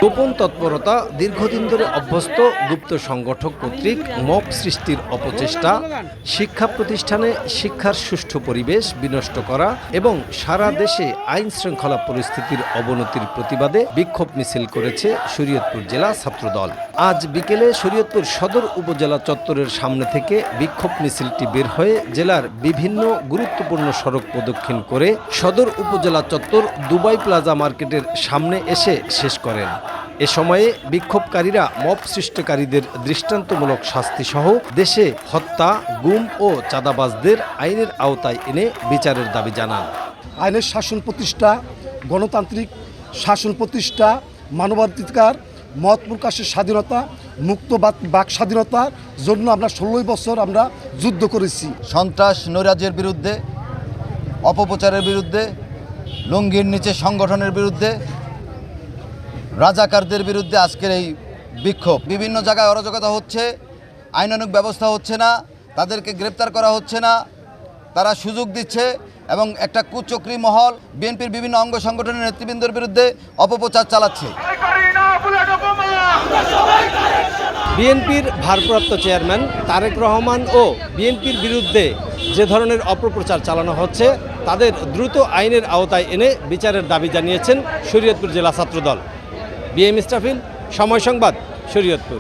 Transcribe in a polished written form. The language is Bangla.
গোপন তৎপরতা, দীর্ঘদিন ধরে অভ্যস্ত গুপ্ত সংগঠক কর্তৃক মব সৃষ্টির অপচেষ্টা, শিক্ষা প্রতিষ্ঠানে শিক্ষার সুষ্ঠু পরিবেশ বিনষ্ট করা এবং সারা দেশে আইন শৃঙ্খলা পরিস্থিতির অবনতির প্রতিবাদে বিক্ষোভ মিছিল করেছে শরীয়তপুর জেলা ছাত্রদল। আজ বিকেলে শরীয়তপুর সদর উপজেলা চত্বরের সামনে থেকে বিক্ষোভ মিছিলটি বের হয়ে জেলার বিভিন্ন গুরুত্বপূর্ণ সড়ক প্রদক্ষিণ করে সদর উপজেলা চত্বর দুবাই প্লাজা মার্কেটের সামনে এসে শেষ করেন। এ সময়ে বিক্ষোভকারীরা মব সৃষ্টিকারীদের দৃষ্টান্তমূলক শাস্তিসহ দেশে হত্যা, গুম ও চাঁদাবাজদের আইনের আওতায় এনে বিচারের দাবি জানান। আইনের শাসন প্রতিষ্ঠা, গণতান্ত্রিক শাসন প্রতিষ্ঠা, মানবাধিকার, মত প্রকাশের স্বাধীনতা, মুক্ত বাক স্বাধীনতার জন্য আমরা 16 বছর আমরা যুদ্ধ করেছি। সন্ত্রাস নৈরাজ্যের বিরুদ্ধে, অপপ্রচারের বিরুদ্ধে, লুঙ্গির নিচে সংগঠনের বিরুদ্ধে, রাজাকারদের বিরুদ্ধে আজকের এই বিক্ষোভ। বিভিন্ন জায়গায় অরাজকতা হচ্ছে, আইনানুগ ব্যবস্থা হচ্ছে না, তাদেরকে গ্রেপ্তার করা হচ্ছে না, তারা সুযোগ দিচ্ছে এবং একটা কুচক্রী মহল বিএনপির বিভিন্ন অঙ্গ সংগঠনের নেতৃবৃন্দের বিরুদ্ধে অপপ্রচার চালাচ্ছে। বিএনপির ভারপ্রাপ্ত চেয়ারম্যান তারেক রহমান ও বিএনপির বিরুদ্ধে যে ধরনের অপপ্রচার চালানো হচ্ছে তাদের দ্রুত আইনের আওতায় এনে বিচারের দাবি জানিয়েছেন শরীয়তপুর জেলা ছাত্রদল। বিএম ইস্টাফিল, সময় সংবাদ, শরীয়তপুর।